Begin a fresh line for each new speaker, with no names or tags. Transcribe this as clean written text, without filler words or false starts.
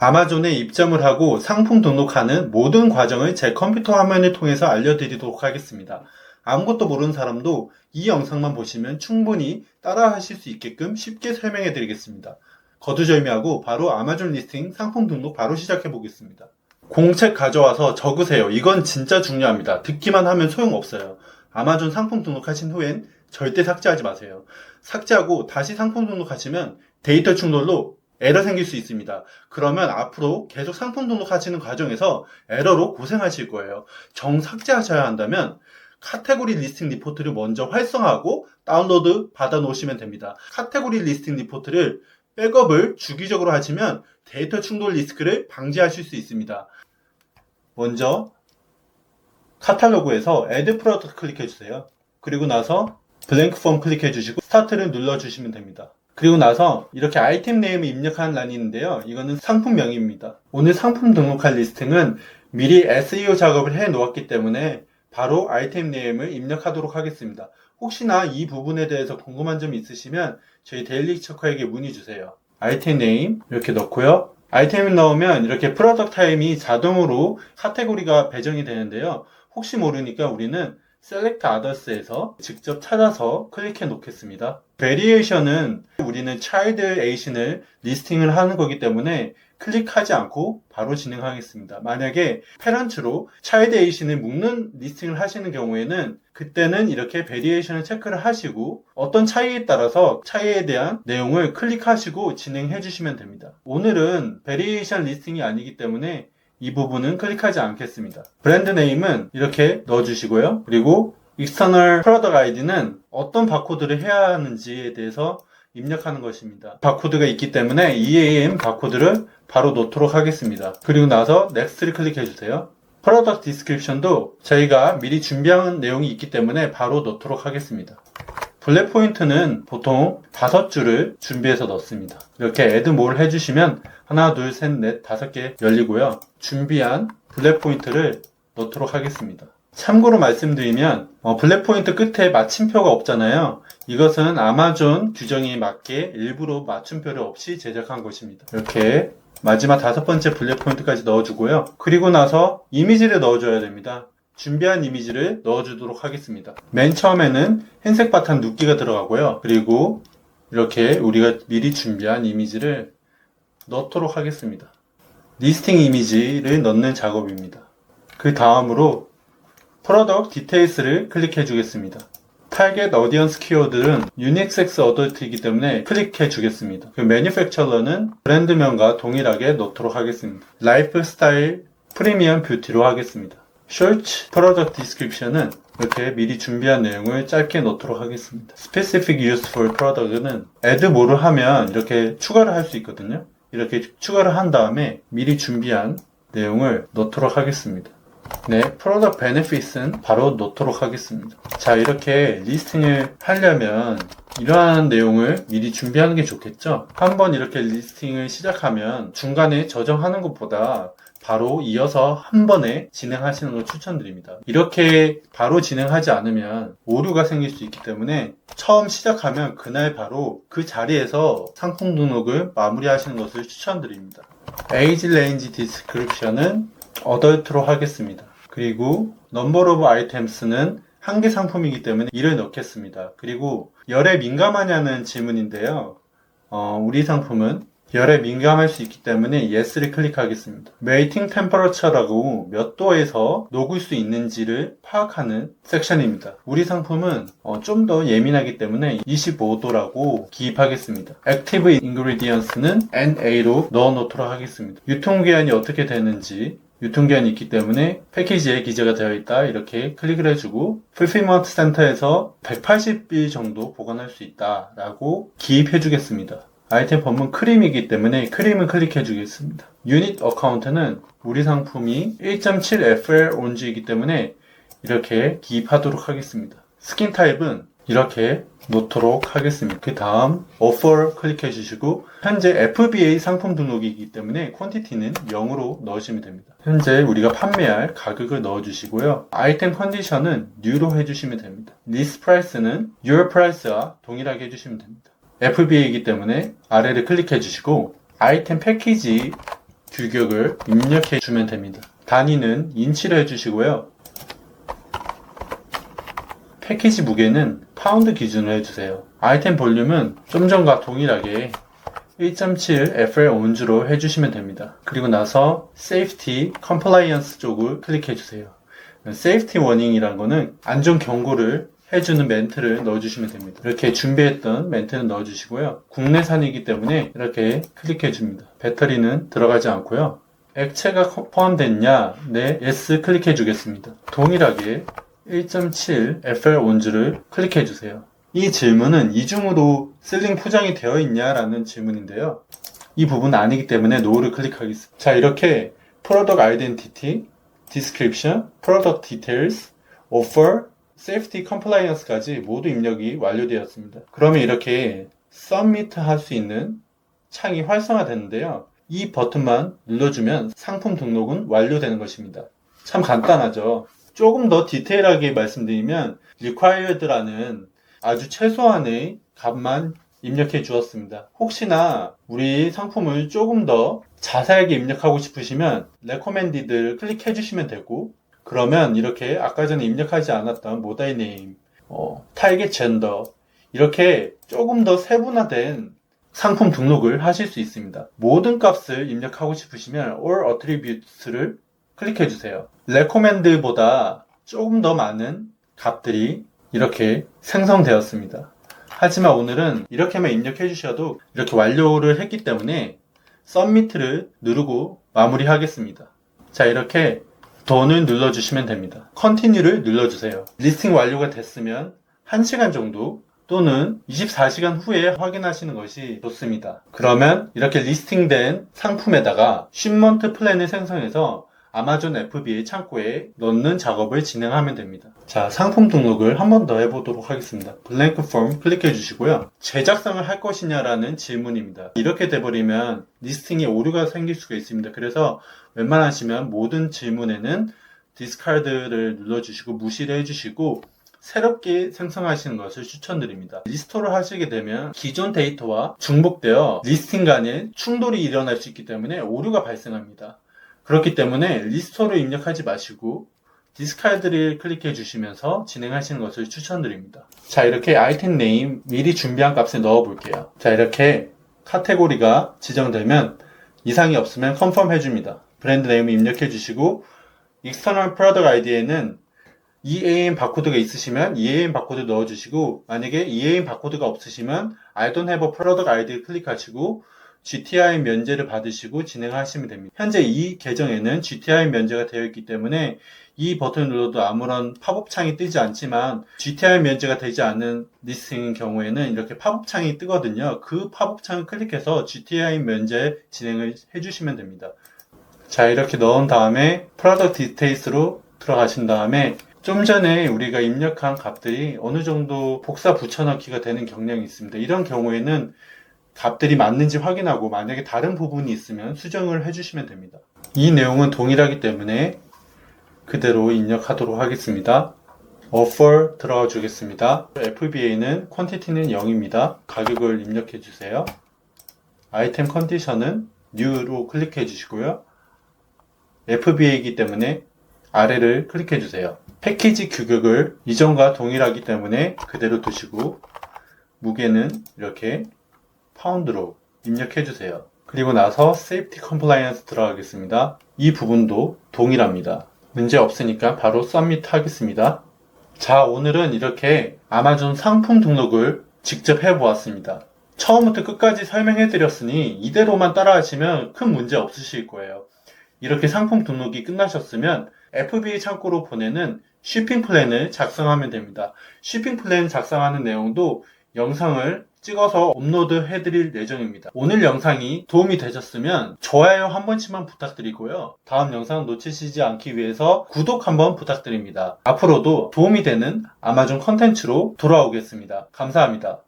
아마존에 입점을 하고 상품 등록하는 모든 과정을 제 컴퓨터 화면을 통해서 알려드리도록 하겠습니다. 아무것도 모르는 사람도 이 영상만 보시면 충분히 따라 하실 수 있게끔 쉽게 설명해 드리겠습니다. 거두절미하고 바로 아마존 리스팅 상품 등록 바로 시작해 보겠습니다. 공책 가져와서 적으세요. 이건 진짜 중요합니다. 듣기만 하면 소용없어요. 아마존 상품 등록하신 후엔 절대 삭제하지 마세요. 삭제하고 다시 상품 등록하시면 데이터 충돌로 에러 생길 수 있습니다. 그러면 앞으로 계속 상품 등록하시는 과정에서 에러로 고생하실 거예요. 정 삭제하셔야 한다면 카테고리 리스팅 리포트를 먼저 활성화하고 다운로드 받아 놓으시면 됩니다. 카테고리 리스팅 리포트를 백업을 주기적으로 하시면 데이터 충돌 리스크를 방지하실 수 있습니다. 먼저 카탈로그에서 Add Product 클릭해 주세요. 그리고 나서 블랭크 폼 클릭해 주시고 스타트를 눌러 주시면 됩니다. 그리고 나서 이렇게 아이템 네임을 입력하는 란이 있는데요. 이거는 상품명입니다. 오늘 상품 등록할 리스팅은 미리 SEO 작업을 해 놓았기 때문에 바로 아이템 네임을 입력하도록 하겠습니다. 혹시나 이 부분에 대해서 궁금한 점이 있으시면 저희 데일리 체커에게 문의 주세요. 아이템 네임 이렇게 넣고요. 아이템을 넣으면 이렇게 프로덕트 타임이 자동으로 카테고리가 배정이 되는데요. 혹시 모르니까 우리는 Select Others에서 직접 찾아서 클릭해 놓겠습니다. Variation은 우리는 Child A신을 리스팅을 하는 거기 때문에 클릭하지 않고 바로 진행하겠습니다. 만약에 페런트로 Child A신을 묶는 리스팅을 하시는 경우에는 그때는 이렇게 Variation을 체크를 하시고 어떤 차이에 따라서 차이에 대한 내용을 클릭하시고 진행해 주시면 됩니다. 오늘은 Variation 리스팅이 아니기 때문에 이 부분은 클릭하지 않겠습니다. 브랜드 네임은 이렇게 넣어주시고요. 그리고 External Product ID는 어떤 바코드를 해야 하는지에 대해서 입력하는 것입니다. 바코드가 있기 때문에 EAM 바코드를 바로 넣도록 하겠습니다. 그리고 나서 Next를 클릭해 주세요. Product Description도 저희가 미리 준비한 내용이 있기 때문에 바로 넣도록 하겠습니다. 블랙 포인트는 보통 5줄을 준비해서 넣습니다. 이렇게 add more 해주시면 하나, 둘, 셋, 넷, 5개 열리고요. 준비한 블랙 포인트를 넣도록 하겠습니다. 참고로 말씀드리면 블랙 포인트 끝에 마침표가 없잖아요. 이것은 아마존 규정에 맞게 일부러 맞춤표를 없이 제작한 것입니다. 이렇게 마지막 5번째 블랙 포인트까지 넣어주고요. 그리고 나서 이미지를 넣어줘야 됩니다. 준비한 이미지를 넣어주도록 하겠습니다. 맨 처음에는 흰색 바탕 눕기가 들어가고요. 그리고 이렇게 우리가 미리 준비한 이미지를 넣도록 하겠습니다. 리스팅 이미지를 넣는 작업입니다. 그 다음으로 Product Details를 클릭해 주겠습니다. Target Audience 키워드는 Unisex Adult이기 때문에 클릭해 주겠습니다. 그 Manufacturer는 브랜드명과 동일하게 넣도록 하겠습니다. Lifestyle Premium Beauty로 하겠습니다. Search Product Description은 이렇게 미리 준비한 내용을 짧게 넣도록 하겠습니다. Specific Use for Product는 Add More를 하면 이렇게 추가를 할 수 있거든요. 이렇게 추가를 한 다음에 미리 준비한 내용을 넣도록 하겠습니다. 네, Product Benefits는 바로 넣도록 하겠습니다. 자, 이렇게 리스팅을 하려면 이러한 내용을 미리 준비하는 게 좋겠죠? 한번 이렇게 리스팅을 시작하면 중간에 저장하는 것보다 바로 이어서 한 번에 진행하시는 걸 추천드립니다. 이렇게 바로 진행하지 않으면 오류가 생길 수 있기 때문에 처음 시작하면 그날 바로 그 자리에서 상품 등록을 마무리하시는 것을 추천드립니다. Age Range Description은 어덜트로 하겠습니다. 그리고 Number of Items는 한 개 상품이기 때문에 1을 넣겠습니다. 그리고 열에 민감하냐는 질문인데요. 우리 상품은 열에 민감할 수 있기 때문에 Yes를 클릭하겠습니다. Melting Temperature라고 몇 도에서 녹을 수 있는지를 파악하는 섹션입니다. 우리 상품은 좀 더 예민하기 때문에 25도라고 기입하겠습니다. Active Ingredients는 NA로 넣어 놓도록 하겠습니다. 유통기한이 어떻게 되는지 유통기한이 있기 때문에 패키지에 기재가 되어 있다 이렇게 클릭을 해주고 Fulfillment Center에서 180일 정도 보관할 수 있다 라고 기입해 주겠습니다. 아이템 범은 크림이기 때문에 크림을 클릭해 주겠습니다. 유닛 어카운트는 우리 상품이 1.7FL 온즈이기 때문에 이렇게 기입하도록 하겠습니다. 스킨 타입은 이렇게 놓도록 하겠습니다. 그 다음 Offer 클릭해 주시고 현재 FBA 상품 등록이기 때문에 퀀티티는 0으로 넣으시면 됩니다. 현재 우리가 판매할 가격을 넣어 주시고요. 아이템 컨디션은 New로 해주시면 됩니다. List Price는 Your Price와 동일하게 해주시면 됩니다. FBA이기 때문에 아래를 클릭해 주시고 아이템 패키지 규격을 입력해 주면 됩니다. 단위는 인치로 해주시고요. 패키지 무게는 파운드 기준으로 해주세요. 아이템 볼륨은 좀 전과 동일하게 1.7 FL 온즈로 해주시면 됩니다. 그리고 나서 Safety Compliance 쪽을 클릭해주세요. Safety Warning이라는 거는 안전 경고를 해주는 멘트를 넣어주시면 됩니다. 이렇게 준비했던 멘트는 넣어주시고요. 국내산이기 때문에 이렇게 클릭해줍니다. 배터리는 들어가지 않고요. 액체가 포함됐냐? 네, Yes 클릭해주겠습니다. 동일하게 1.7 FL 온즈를 클릭해주세요. 이 질문은 이중으로 실링 포장이 되어 있냐라는 질문인데요. 이 부분은 아니기 때문에 No를 클릭하겠습니다. 자, 이렇게 Product Identity, Description, Product Details, Offer, Safety Compliance까지 모두 입력이 완료되었습니다. 그러면 이렇게 Submit 할 수 있는 창이 활성화되는데요. 이 버튼만 눌러주면 상품 등록은 완료되는 것입니다. 참 간단하죠. 조금 더 디테일하게 말씀드리면 Required라는 아주 최소한의 값만 입력해 주었습니다. 혹시나 우리 상품을 조금 더 자세하게 입력하고 싶으시면 Recommended를 클릭해 주시면 되고, 그러면 이렇게 아까 전에 입력하지 않았던 모다이 네임, 타겟 젠더 이렇게 조금 더 세분화된 상품 등록을 하실 수 있습니다. 모든 값을 입력하고 싶으시면 All Attributes를 클릭해 주세요. Recommend보다 조금 더 많은 값들이 이렇게 생성되었습니다. 하지만 오늘은 이렇게만 입력해 주셔도 이렇게 완료를 했기 때문에 Submit를 누르고 마무리하겠습니다. 자, 이렇게 Done을 눌러주시면 됩니다. Continue를 눌러주세요. 리스팅 완료가 됐으면 1시간 정도 또는 24시간 후에 확인하시는 것이 좋습니다. 그러면 이렇게 리스팅된 상품에다가 shipment 플랜을 생성해서 아마존 FBA 창고에 넣는 작업을 진행하면 됩니다. 자, 상품 등록을 한 번 더 해보도록 하겠습니다. 블랭크 폼 클릭해 주시고요. 제작성을 할 것이냐라는 질문입니다. 이렇게 돼버리면 리스팅에 오류가 생길 수가 있습니다. 그래서 웬만하시면 모든 질문에는 디스카드를 눌러주시고 무시를 해주시고 새롭게 생성하시는 것을 추천드립니다. 리스토어를 하시게 되면 기존 데이터와 중복되어 리스팅 간에 충돌이 일어날 수 있기 때문에 오류가 발생합니다. 그렇기 때문에 리스토어를 입력하지 마시고 디스카드를 클릭해 주시면서 진행하시는 것을 추천드립니다. 자, 이렇게 아이템 네임 미리 준비한 값을 넣어 볼게요. 자, 이렇게 카테고리가 지정되면 이상이 없으면 컨펌 해줍니다. 브랜드 네임을 입력해 주시고 External Product ID에는 EAN 바코드가 있으시면 EAN 바코드 넣어주시고, 만약에 EAN 바코드가 없으시면 I don't have a product ID 클릭하시고 GTI 면제를 받으시고 진행하시면 됩니다. 현재 이 계정에는 GTI 면제가 되어 있기 때문에 이 버튼을 눌러도 아무런 팝업 창이 뜨지 않지만 GTI 면제가 되지 않는 리스팅인 경우에는 이렇게 팝업 창이 뜨거든요. 그 팝업 창을 클릭해서 GTI 면제 진행을 해주시면 됩니다. 자, 이렇게 넣은 다음에 Product Details로 들어가신 다음에 좀 전에 우리가 입력한 값들이 어느 정도 복사 붙여넣기가 되는 경향이 있습니다. 이런 경우에는 값들이 맞는지 확인하고 만약에 다른 부분이 있으면 수정을 해주시면 됩니다. 이 내용은 동일하기 때문에 그대로 입력하도록 하겠습니다. Offer 들어가 주겠습니다. FBA는 quantity는 0입니다. 가격을 입력해 주세요. 아이템 컨디션은 New로 클릭해 주시고요. FBA이기 때문에 아래를 클릭해 주세요. 패키지 규격을 이전과 동일하기 때문에 그대로 두시고 무게는 이렇게 파운드로 입력해 주세요. 그리고 나서 Safety Compliance 들어가겠습니다. 이 부분도 동일합니다. 문제 없으니까 바로 Submit 하겠습니다. 자, 오늘은 이렇게 아마존 상품 등록을 직접 해보았습니다. 처음부터 끝까지 설명해 드렸으니 이대로만 따라하시면 큰 문제 없으실 거예요. 이렇게 상품 등록이 끝나셨으면 FBA 창고로 보내는 쉬핑 플랜을 작성하면 됩니다. 쉬핑 플랜 작성하는 내용도 영상을 찍어서 업로드 해드릴 예정입니다. 오늘 영상이 도움이 되셨으면 좋아요 한 번씩만 부탁드리고요. 다음 영상 놓치시지 않기 위해서 구독 한번 부탁드립니다. 앞으로도 도움이 되는 아마존 컨텐츠로 돌아오겠습니다. 감사합니다.